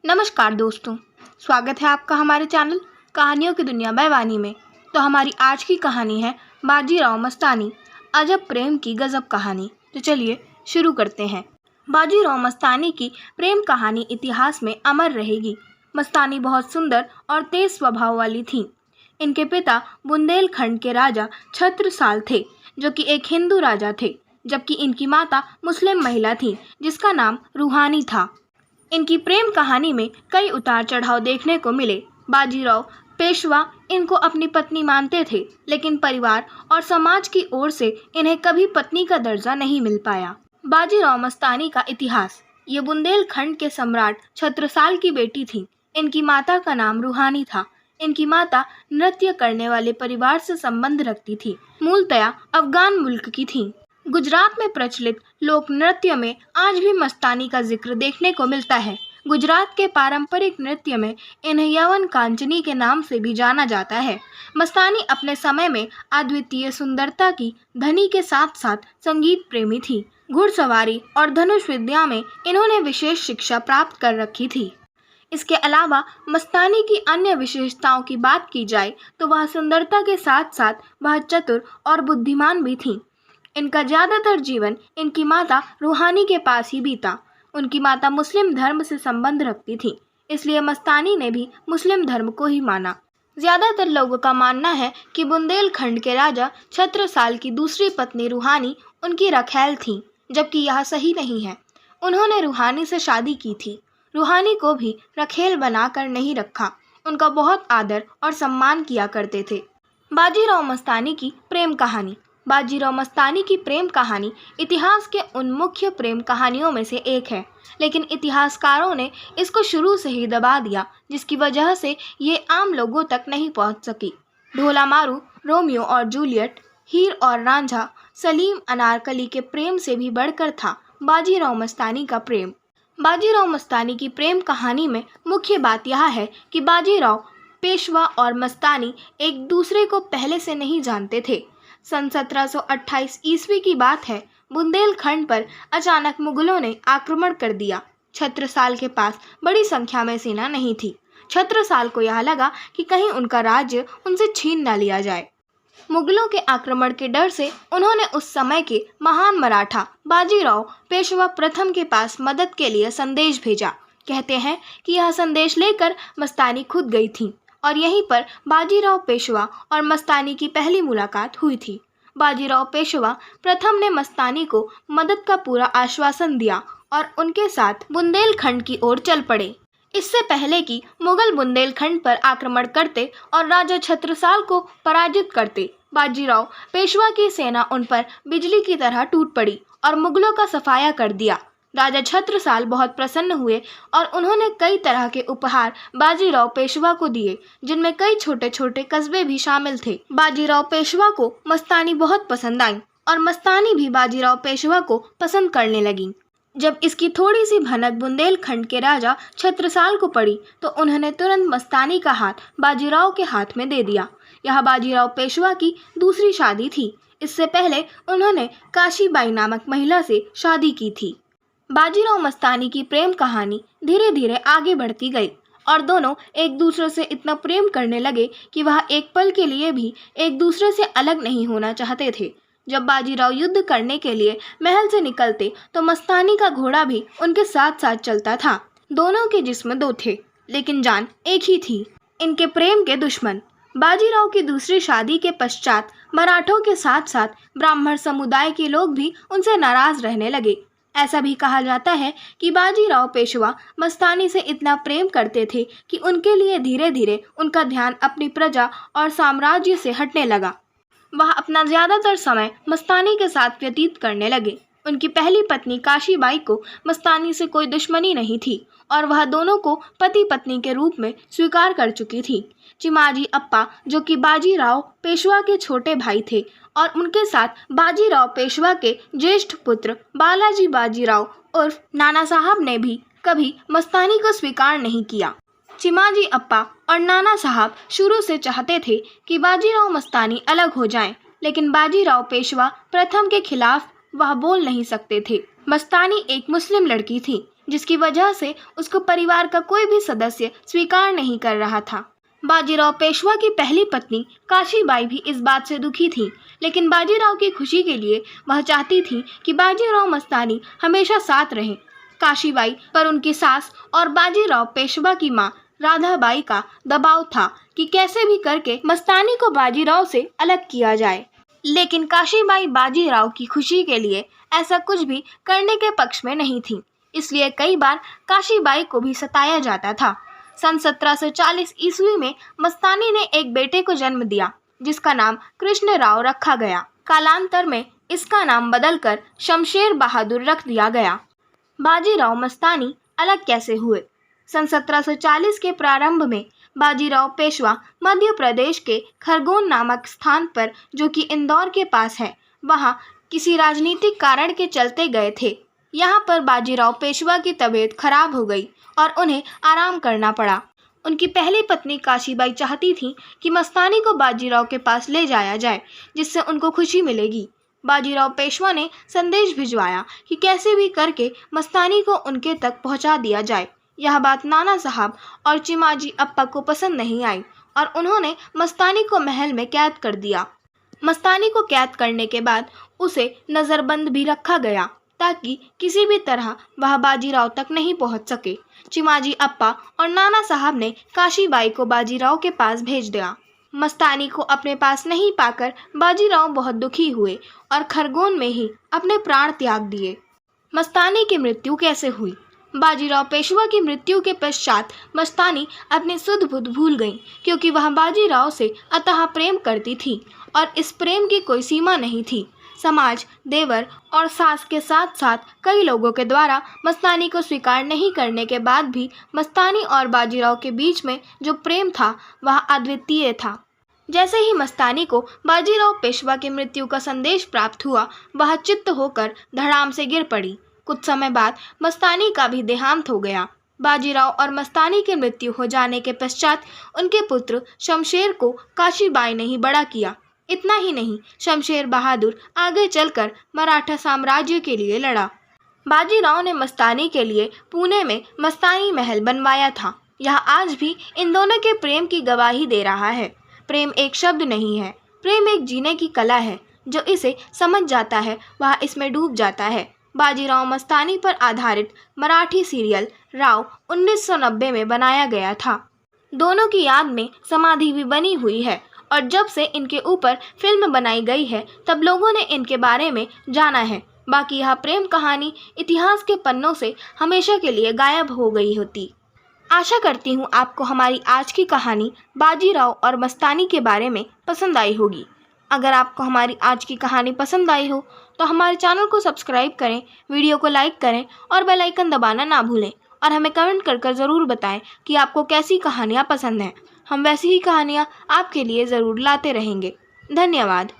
नमस्कार दोस्तों, स्वागत है आपका हमारे चैनल कहानियों की दुनिया बाय वानी में। तो हमारी आज की कहानी है बाजीराव मस्तानी, अजब प्रेम की गजब कहानी। तो चलिए शुरू करते हैं। बाजीराव मस्तानी की प्रेम कहानी इतिहास में अमर रहेगी। मस्तानी बहुत सुंदर और तेज स्वभाव वाली थीं। इनके पिता बुंदेलखंड के राजा छत्रसाल थे, जो कि एक हिंदू राजा थे, जबकि इनकी माता मुस्लिम महिला थी जिसका नाम रूहानी था। इनकी प्रेम कहानी में कई उतार चढ़ाव देखने को मिले। बाजीराव पेशवा इनको अपनी पत्नी मानते थे, लेकिन परिवार और समाज की ओर से इन्हें कभी पत्नी का दर्जा नहीं मिल पाया। बाजीराव मस्तानी का इतिहास। ये बुंदेलखंड के सम्राट छत्रसाल की बेटी थी। इनकी माता का नाम रूहानी था। इनकी माता नृत्य करने वाले परिवार से संबंध रखती थी। मूलतया अफगान मुल्क की थी। गुजरात में प्रचलित लोक नृत्य में आज भी मस्तानी का जिक्र देखने को मिलता है। गुजरात के पारंपरिक नृत्य में इन्हें यवन कांचनी के नाम से भी जाना जाता है। मस्तानी अपने समय में अद्वितीय सुंदरता की धनी के साथ साथ संगीत प्रेमी थी। घुड़सवारी और धनुष विद्या में इन्होंने विशेष शिक्षा प्राप्त कर रखी थी। इसके अलावा मस्तानी की अन्य विशेषताओं की बात की जाए तो वह सुंदरता के साथ साथ वह चतुर और बुद्धिमान भी थी। इनका ज़्यादातर जीवन इनकी माता रूहानी के पास ही बीता। उनकी माता मुस्लिम धर्म से संबंध रखती थी, इसलिए मस्तानी ने भी मुस्लिम धर्म को ही माना। ज़्यादातर लोगों का मानना है कि बुंदेलखंड के राजा छत्रसाल की दूसरी पत्नी रूहानी उनकी रखैल थी, जबकि यह सही नहीं है। उन्होंने रूहानी से शादी की थी। रूहानी को भी रखेल बनाकर नहीं रखा। उनका बहुत आदर और सम्मान किया करते थे। बाजीराव मस्तानी की प्रेम कहानी। बाजीराव मस्तानी की प्रेम कहानी इतिहास के उन मुख्य प्रेम कहानियों में से एक है, लेकिन इतिहासकारों ने इसको शुरू से ही दबा दिया, जिसकी वजह से ये आम लोगों तक नहीं पहुंच सकी। ढोला मारू, रोमियो और जूलियट, हीर और रांझा, सलीम अनारकली के प्रेम से भी बढ़कर था बाजीराव मस्तानी का प्रेम। बाजीराव मस्तानी की प्रेम कहानी में मुख्य बात यह है कि बाजीराव पेशवा और मस्तानी एक दूसरे को पहले से नहीं जानते थे। सन 1728 ईस्वी की बात है। बुंदेलखंड पर अचानक मुगलों ने आक्रमण कर दिया। छत्रसाल के पास बड़ी संख्या में सेना नहीं थी। छत्रसाल को यह लगा कि कहीं उनका राज्य उनसे छीन न लिया जाए। मुगलों के आक्रमण के डर से उन्होंने उस समय के महान मराठा बाजीराव पेशवा प्रथम के पास मदद के लिए संदेश भेजा। कहते हैं कि यह संदेश लेकर मस्तानी खुद गई थी और यहीं पर बाजीराव पेशवा और मस्तानी की पहली मुलाकात हुई थी। बाजीराव पेशवा प्रथम ने मस्तानी को मदद का पूरा आश्वासन दिया और उनके साथ बुंदेलखंड की ओर चल पड़े। इससे पहले कि मुगल बुंदेलखंड पर आक्रमण करते और राजा छत्रसाल को पराजित करते, बाजीराव पेशवा की सेना उन पर बिजली की तरह टूट पड़ी और मुगलों का सफाया कर दिया। राजा छत्रसाल बहुत प्रसन्न हुए और उन्होंने कई तरह के उपहार बाजीराव पेशवा को दिए, जिनमें कई छोटे छोटे कस्बे भी शामिल थे। बाजीराव पेशवा को मस्तानी बहुत पसंद आई और मस्तानी भी बाजीराव पेशवा को पसंद करने लगी। जब इसकी थोड़ी सी भनक बुंदेलखंड के राजा छत्रसाल को पड़ी तो उन्होंने तुरंत मस्तानी का हाथ बाजीराव के हाथ में दे दिया। यह बाजीराव पेशवा की दूसरी शादी थी। इससे पहले उन्होंने काशीबाई नामक महिला से शादी की थी। बाजीराव मस्तानी की प्रेम कहानी धीरे धीरे आगे बढ़ती गई और दोनों एक दूसरे से इतना प्रेम करने लगे कि वह एक पल के लिए भी एक दूसरे से अलग नहीं होना चाहते थे। जब बाजीराव युद्ध करने के लिए महल से निकलते तो मस्तानी का घोड़ा भी उनके साथ साथ चलता था। दोनों के जिस्म दो थे, लेकिन जान एक ही थी। इनके प्रेम के दुश्मन। बाजीराव की दूसरी शादी के पश्चात मराठों के साथ साथ ब्राह्मण समुदाय के लोग भी उनसे नाराज रहने लगे। ऐसा भी कहा जाता है कि बाजीराव पेशवा मस्तानी से इतना प्रेम करते थे कि उनके लिए धीरे धीरे उनका ध्यान अपनी प्रजा और साम्राज्य से हटने लगा। वह अपना ज़्यादातर समय मस्तानी के साथ व्यतीत करने लगे। उनकी पहली पत्नी काशीबाई को मस्तानी से कोई दुश्मनी नहीं थी और वह दोनों को पति पत्नी के रूप में स्वीकार कर चुकी थी। चिमाजी अप्पा, जो कि बाजीराव पेशवा के छोटे भाई थे, और उनके साथ बाजीराव पेशवा के ज्येष्ठ पुत्र बालाजी बाजीराव उर्फ नाना साहब ने भी कभी मस्तानी को स्वीकार नहीं किया। चिमाजी अप्पा और नाना साहब शुरू से चाहते थे कि बाजीराव मस्तानी अलग हो जाएं, लेकिन बाजीराव पेशवा प्रथम के खिलाफ वह बोल नहीं सकते थे। मस्तानी एक मुस्लिम लड़की थी, जिसकी वजह से उसको परिवार का कोई भी सदस्य स्वीकार नहीं कर रहा था। बाजीराव पेशवा की पहली पत्नी काशीबाई भी इस बात से दुखी थी, लेकिन बाजीराव की खुशी के लिए वह चाहती थी कि बाजीराव मस्तानी हमेशा साथ रहे। काशीबाई पर उनकी सास और बाजीराव पेशवा की मां राधाबाई का दबाव था कि कैसे भी करके मस्तानी को बाजीराव से अलग किया जाए, लेकिन काशीबाई बाजीराव की खुशी के लिए ऐसा कुछ भी करने के पक्ष में नहीं थी, इसलिए कई बार काशीबाई को भी सताया जाता था। सन 1740 ईस्वी में मस्तानी ने एक बेटे को जन्म दिया, जिसका नाम कृष्णराव रखा गया। कालांतर में इसका नाम बदलकर शमशेर बहादुर रख दिया गया। बाजीराव मस्तानी अलग कैसे हुए? सन 1740 के प्रारंभ में बाजीराव पेशवा मध्य प्रदेश के खरगोन नामक स्थान पर, जो कि इंदौर के पास है, वहाँ किसी राजनीतिक कारण के चलते गए थे। यहाँ पर बाजीराव पेशवा की तबीयत खराब हो गई और उन्हें आराम करना पड़ा। उनकी पहली पत्नी काशीबाई चाहती थी कि मस्तानी को बाजीराव के पास ले जाया जाए, जिससे उनको खुशी मिलेगी। बाजीराव पेशवा ने संदेश भिजवाया कि कैसे भी करके मस्तानी को उनके तक पहुंचा दिया जाए। यह बात नाना साहब और चिमाजी अप्पा को पसंद नहीं आई और उन्होंने मस्तानी को महल में कैद कर दिया। मस्तानी को कैद करने के बाद उसे नज़रबंद भी रखा गया, ताकि किसी भी तरह वह बाजीराव तक नहीं पहुंच सके। चिमाजी अप्पा और नाना साहब ने काशीबाई को बाजीराव के पास भेज दिया। मस्तानी को अपने पास नहीं पाकर बाजीराव बहुत दुखी हुए और खरगोन में ही अपने प्राण त्याग दिए। मस्तानी की मृत्यु कैसे हुई? बाजीराव पेशवा की मृत्यु के पश्चात मस्तानी अपनी सुध बुध भूल गई, क्योंकि वह बाजीराव से अतः प्रेम करती थी और इस प्रेम की कोई सीमा नहीं थी। समाज, देवर और सास के साथ साथ कई लोगों के द्वारा मस्तानी को स्वीकार नहीं करने के बाद भी मस्तानी और बाजीराव के बीच में जो प्रेम था वह अद्वितीय था। जैसे ही मस्तानी को बाजीराव पेशवा की मृत्यु का संदेश प्राप्त हुआ, वह चित्त होकर धड़ाम से गिर पड़ी। कुछ समय बाद मस्तानी का भी देहांत हो गया। बाजीराव और मस्तानी की मृत्यु हो जाने के पश्चात उनके पुत्र शमशेर को काशीबाई ने ही बड़ा किया। इतना ही नहीं, शमशेर बहादुर आगे चलकर मराठा साम्राज्य के लिए लड़ा। बाजीराव ने मस्तानी के लिए पुणे में मस्तानी महल बनवाया था। यह आज भी इन दोनों के प्रेम की गवाही दे रहा है। प्रेम एक शब्द नहीं है, प्रेम एक जीने की कला है। जो इसे समझ जाता है वह इसमें डूब जाता है। बाजीराव मस्तानी पर आधारित मराठी सीरियल राव 1990 में बनाया गया था। दोनों की याद में समाधि भी बनी हुई है और जब से इनके ऊपर फिल्म बनाई गई है तब लोगों ने इनके बारे में जाना है। बाकी यह प्रेम कहानी इतिहास के पन्नों से हमेशा के लिए गायब हो गई होती। आशा करती हूँ आपको हमारी आज की कहानी बाजीराव और मस्तानी के बारे में पसंद आई होगी। अगर आपको हमारी आज की कहानी पसंद आई हो तो हमारे चैनल को सब्सक्राइब करें, वीडियो को लाइक करें और बेल आइकन दबाना ना भूलें और हमें कमेंट कर ज़रूर बताएं कि आपको कैसी कहानियाँ पसंद हैं। हम वैसी ही कहानियाँ आपके लिए ज़रूर लाते रहेंगे। धन्यवाद।